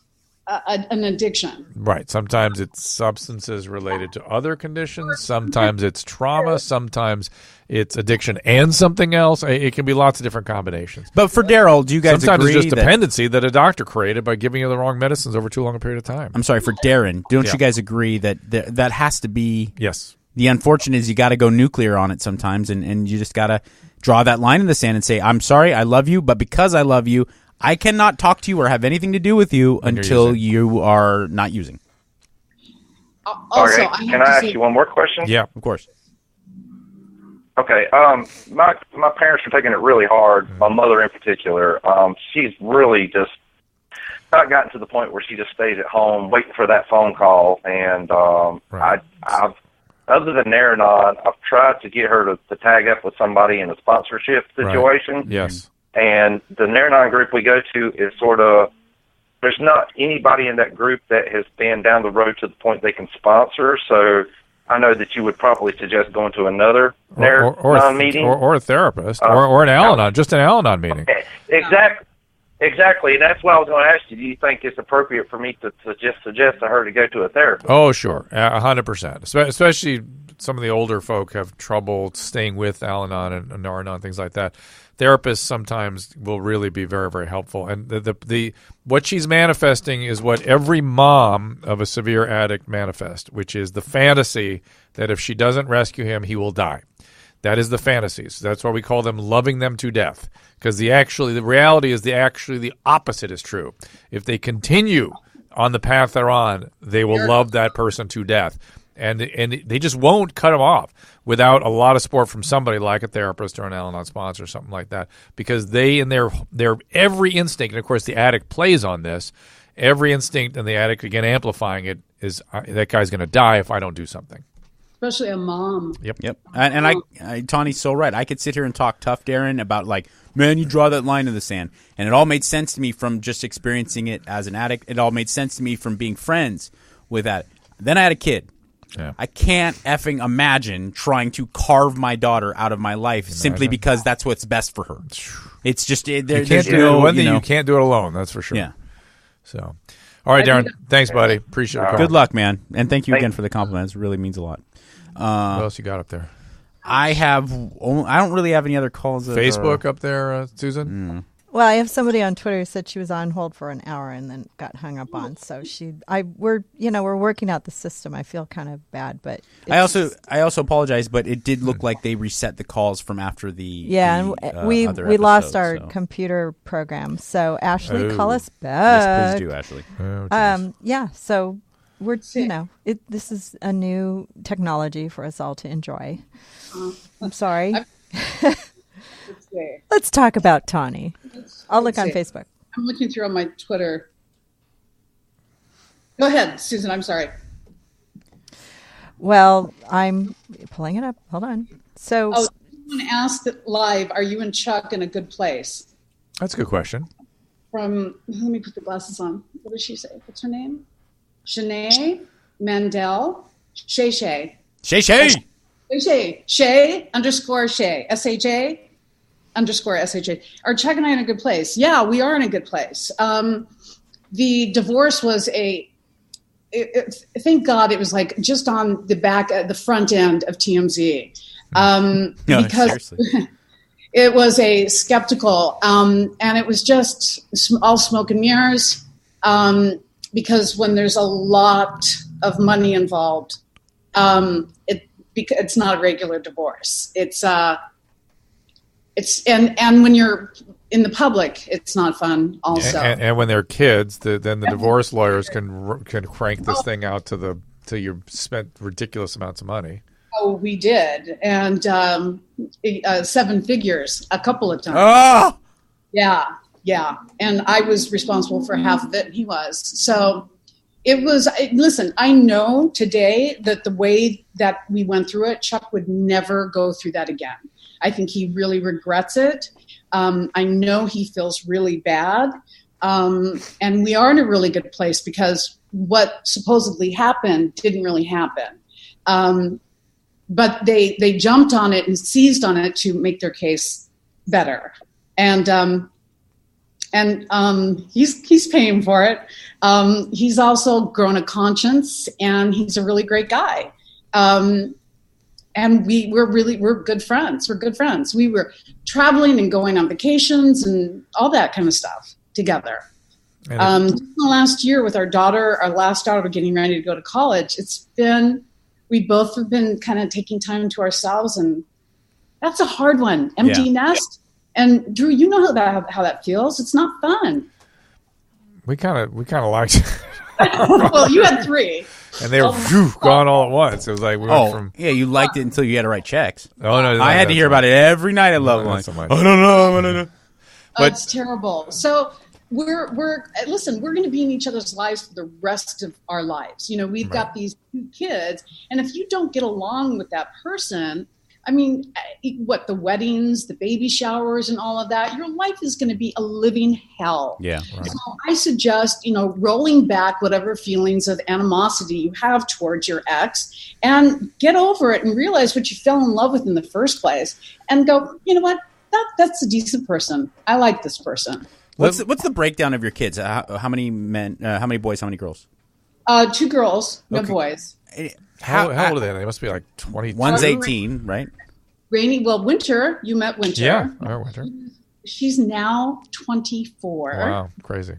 an addiction. Right. Sometimes it's substances related to other conditions. Sometimes it's trauma. Sometimes it's addiction and something else. It can be lots of different combinations. But for Daryl, do you guys Sometimes agree it's just dependency that a doctor created by giving you the wrong medicines over too long a period of time. I'm sorry, for Darren, don't you guys agree that that has to be... Yes. The unfortunate is you got to go nuclear on it sometimes, and you just got to draw that line in the sand and say, I'm sorry, I love you, but because I love you, I cannot talk to you or have anything to do with you until you are not using. Also, okay. Can I ask you one more question? Yeah, of course. Okay. My parents were taking it really hard. My mother in particular. She's really just not gotten to the point where she just stays at home waiting for that phone call. And I've other than Naranon, I've tried to get her to tag up with somebody in a sponsorship situation. Right. Yes. And the Naranon group we go to is sort of, there's not anybody in that group that has been down the road to the point they can sponsor. So I know that you would probably suggest going to another Naranon meeting. Or a therapist, or an Al-Anon, just an Al-Anon meeting. Exactly. And that's why I was going to ask you, do you think it's appropriate for me to just suggest to her to go to a therapist? Oh, sure. 100%. Especially some of the older folk have trouble staying with Al-Anon and Naranon, things like that. Therapists sometimes will really be very, very helpful. And the what she's manifesting is what every mom of a severe addict manifests, which is the fantasy that if she doesn't rescue him, he will die. That is the fantasies. That's why we call them loving them to death, because the reality is the opposite is true. If they continue on the path they're on, they will love that person to death. And they just won't cut them off without a lot of support from somebody like a therapist or an Al-Anon sponsor or something like that, because they, in their every instinct, and of course the addict plays on this, every instinct and the addict, again, amplifying it, is that guy's going to die if I don't do something. Especially a mom. Yep. And Tawny's so right. I could sit here and talk tough, Darren, about like, man, you draw that line in the sand. And it all made sense to me from just experiencing it as an addict. It all made sense to me from being friends with that. Then I had a kid. Yeah. I can't effing imagine trying to carve my daughter out of my life simply because that's what's best for her. It's just you can't do it alone. That's for sure. Yeah. So, all right, Darren. Thanks, buddy. Appreciate it. Good luck, man, and thank you again for the compliments. It really means a lot. What else you got up there? I don't really have any other calls. Facebook up there, Susan? Well, I have somebody on Twitter who said she was on hold for an hour and then got hung up on. So we're working out the system. I feel kind of bad, but I also apologize, but it did look like they reset the calls from after the we lost our computer program. So Ashley, call us back. Yes, please do, Ashley. So we're this is a new technology for us all to enjoy. I'm sorry. Let's talk about Tawny. I'll look on Facebook. I'm looking through on my Twitter. Go ahead, Susan. I'm sorry. Well, I'm pulling it up. Hold on. So, someone asked it live, are you and Chuck in a good place? That's a good question. Let me put the glasses on. What did she say? What's her name? Shanae Mandel. Shay. Shay underscore Shay. S-H-A. Underscore S-H-A. Are Chuck and I in a good place? Yeah, we are in a good place. The divorce was thank God it was like just on the front end of TMZ. Because it was a skeptical, and it was just all smoke and mirrors, because when there's a lot of money involved, it's not a regular divorce. And when you're in the public, it's not fun. Also, and when they're kids, then the divorce lawyers can crank this thing out till you spent ridiculous amounts of money. Oh, we did, and 7 figures a couple of times. Oh, yeah, and I was responsible for half of it, and he was. So it was. Listen, I know today that the way that we went through it, Chuck would never go through that again. I think he really regrets it. I know he feels really bad. And we are in a really good place because what supposedly happened didn't really happen. But they jumped on it and seized on it to make their case better. And And he's paying for it. He's also grown a conscience, and he's a really great guy. And we're good friends. We're good friends. We were traveling and going on vacations and all that kind of stuff together. The last year with our last daughter getting ready to go to college, we both have been kind of taking time to ourselves, and that's a hard one. Empty nest. And Drew, you know how that feels. It's not fun. We kind of liked it. Well, you had 3. And they were gone all at once. It was like we went from... Yeah, you liked it until you had to write checks. Oh, no. I had to hear about it every night at Love Line. I don't know. But it's terrible. So we're going to be in each other's lives for the rest of our lives. You know, we've got these 2 kids. And if you don't get along with that person... I mean, the weddings, the baby showers, and all of that, your life is going to be a living hell. Yeah. Right. So I suggest, rolling back whatever feelings of animosity you have towards your ex and get over it and realize what you fell in love with in the first place and go, you know what, that's a decent person. I like this person. What's the breakdown of your kids? How many men, how many boys, how many girls? 2 girls, no boys. How old are they? They must be like 20. One's 18, right? Winter. You met Winter. Yeah, Winter. She's now 24. Wow, crazy.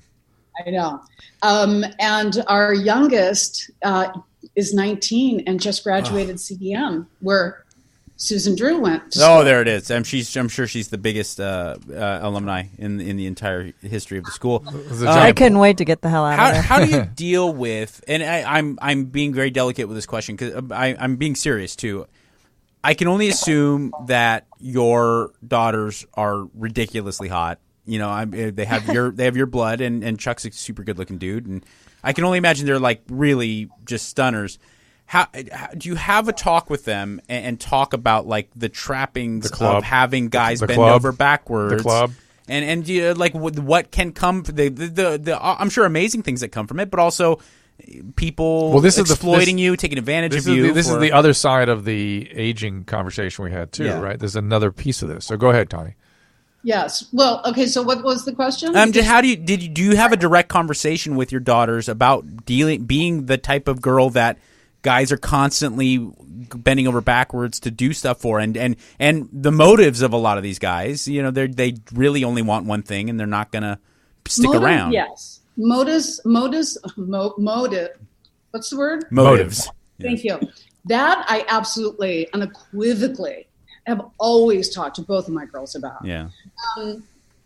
I know. And our youngest is 19 and just graduated CBM, where Susan Drew went to school. There it is. I'm sure she's the biggest alumni in the entire history of the school. I couldn't wait to get the hell out of there. How do you deal with? And I'm being very delicate with this question because I'm being serious too. I can only assume that your daughters are ridiculously hot. You know, they have your blood, and Chuck's a super good looking dude, and I can only imagine they're like really just stunners. How do you have a talk with them and talk about like the trappings of having guys bend over backwards? The club. And do you, like what can come from the I'm sure amazing things that come from it, but also people exploiting you, taking advantage of you. This is the other side of the aging conversation we had too, right? There's another piece of this. So go ahead, Tawny. Yes. Well, okay. So what was the question? How do you have a direct conversation with your daughters about being the type of girl that guys are constantly bending over backwards to do stuff for, and the motives of a lot of these guys, you know, they really only want one thing, and they're not gonna stick around. Yes, motive. What's the word? Motives. Thank you. That I absolutely unequivocally have always talked to both of my girls about. Yeah.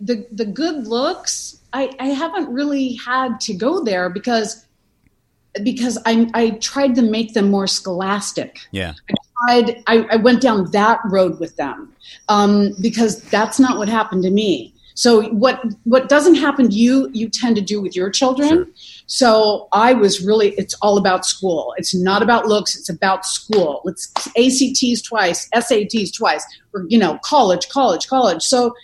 The good looks, I haven't really had to go there because I tried to make them more scholastic. Yeah. I went down that road with them because that's not what happened to me. So what doesn't happen to you, you tend to do with your children. Sure. So I was really, it's all about school. It's not about looks. It's about school. It's ACTs twice, SATs twice, or, college. So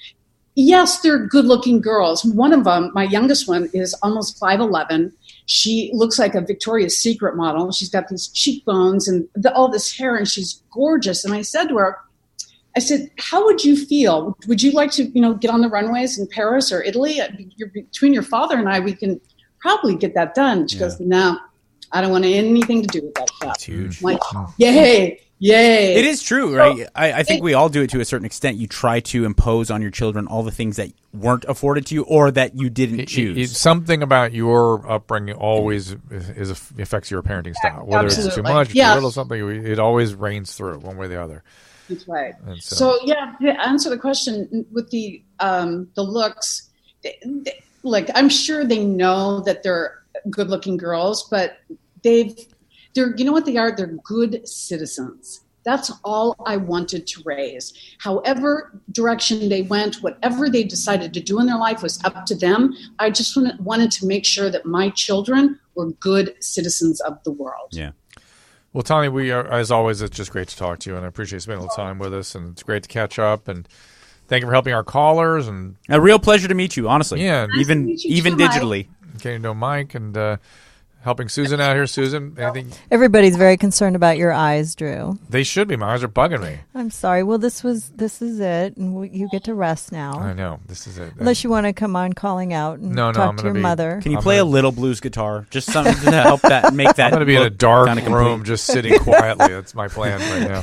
yes, they're good looking girls. One of them, my youngest one, is almost 5'11". She looks like a Victoria's Secret model. She's got these cheekbones and all this hair, and she's gorgeous. And I said to her, how would you feel? Would you like to, get on the runways in Paris or Italy? Between your father and I, we can probably get that done. She goes, no, I don't want anything to do with that stuff. That's huge. I'm like, yay. It is true, right? I think we all do it to a certain extent. You try to impose on your children all the things that weren't afforded to you or that you didn't choose. Something about your upbringing always affects your parenting style. Whether Absolutely. It's too much, too little, something, it always reigns through one way or the other. That's right. So to answer the question with the looks, like I'm sure they know that they're good-looking girls, but they're you know what they are? They're good citizens. That's all I wanted to raise. However direction they went, whatever they decided to do in their life was up to them. I just wanted to make sure that my children were good citizens of the world. Yeah. Well, Tawny, we are, as always, it's just great to talk to you, and I appreciate you spending a little time with us, and it's great to catch up, and thank you for helping our callers. And a real pleasure to meet you, honestly. Yeah. Nice even digitally. Okay, Mike, and helping Susan out here. Susan, anything? Everybody's very concerned about your eyes, Drew. They should be. My eyes are bugging me. I'm sorry. Well, this is it, and you get to rest now. I know. This is it. Unless you want to come on calling out and talk to your mother. Can you play a little blues guitar? Just something to help make that. I'm going to be in a dark room, just sitting quietly. That's my plan right now.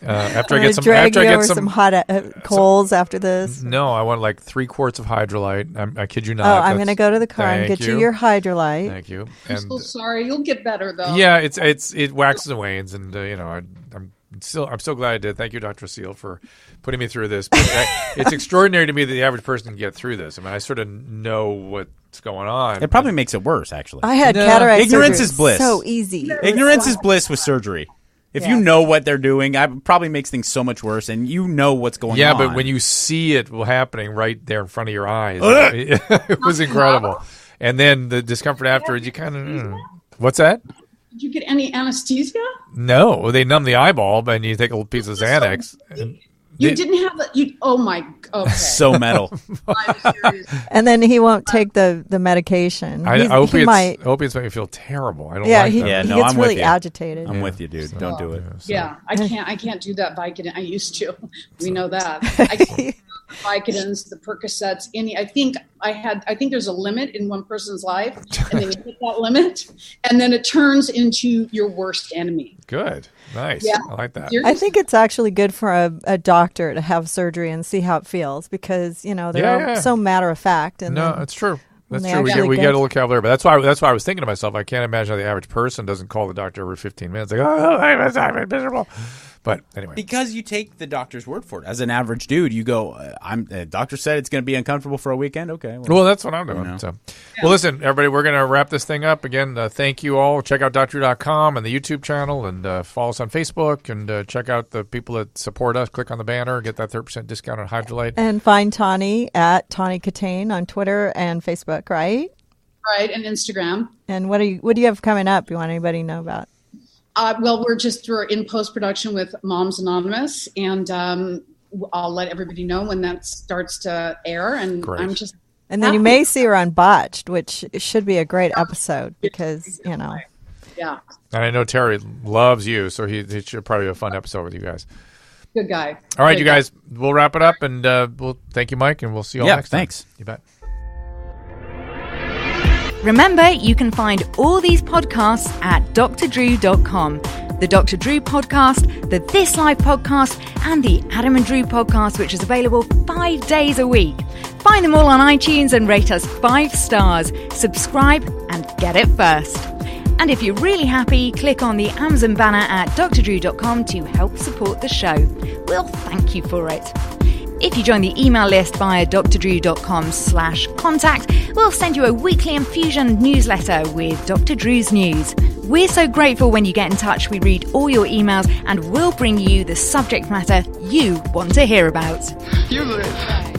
After I get some hot coals after this. No, I want like 3 quarts of Hydrolite. I kid you not. Oh, I'm going to go to the car and get you your Hydrolite. Thank you. I'm so sorry. You'll get better though. Yeah, it waxes and wanes, and I'm so glad I did. Thank you, Dr. Seal, for putting me through this. But it's extraordinary to me that the average person can get through this. I mean, I sort of know what's going on. It probably makes it worse, actually. I had cataract Ignorance surgery. is bliss. So easy. Ignorance is bliss with surgery. If you know what they're doing, it probably makes things so much worse, and you know what's going on. Yeah, but when you see it happening right there in front of your eyes, it was incredible. And then the discomfort afterwards, you kind of... What's that? Did you get any anesthesia? No, they numb the eyeball, and you take a little piece of Xanax. You didn't have oh my, okay. So metal. And then he won't take the medication. Opiates make me feel terrible. I don't like that. He gets really agitated. I'm with you, dude. Don't do it. Yeah, I can't do that Vicodin. I used to. We know that. I can't do Vicodins, the Percocets, I think there's a limit in one person's life, and then you hit that limit, and then it turns into your worst enemy. Good. Nice. Yeah. I like that. I think it's actually good for a doctor to have surgery and see how it feels because, they're so matter of fact. And it's true. That's true. We get a little cavalier, but that's why I was thinking to myself, I can't imagine how the average person doesn't call the doctor every 15 minutes. Like, I'm miserable. But anyway, because you take the doctor's word for it. As an average dude, you go, doctor said it's going to be uncomfortable for a weekend. Okay. Well, that's what I'm doing. So. Well, listen, everybody, we're going to wrap this thing up. Again, thank you all. Check out DrDrew.com and the YouTube channel, and follow us on Facebook, and check out the people that support us. Click on the banner, get that 30% discount on Hydrolite. And find Tawny at Tawny Kitaen on Twitter and Facebook, right? Right, and Instagram. And what do you have coming up? You want anybody to know about? Well, we're in post-production with Moms Anonymous, and I'll let everybody know when that starts to air. And Great. And then you may see her on Botched, which should be a great episode because, Yeah. And I know Terry loves you, so he should probably be a fun episode with you guys. Good guy. All right, you guys, we'll wrap it up, and we'll thank you, Mike, and we'll see you all next time. Thanks. You bet. Remember, you can find all these podcasts at drdrew.com. The Dr. Drew podcast, the This Life podcast, and the Adam and Drew podcast, which is available 5 days a week. Find them all on iTunes and rate us 5 stars. Subscribe and get it first. And if you're really happy, click on the Amazon banner at drdrew.com to help support the show. We'll thank you for it. If you join the email list via drdrew.com/contact, we'll send you a weekly infusion newsletter with Dr. Drew's news. We're so grateful when you get in touch. We read all your emails and we'll bring you the subject matter you want to hear about. You live.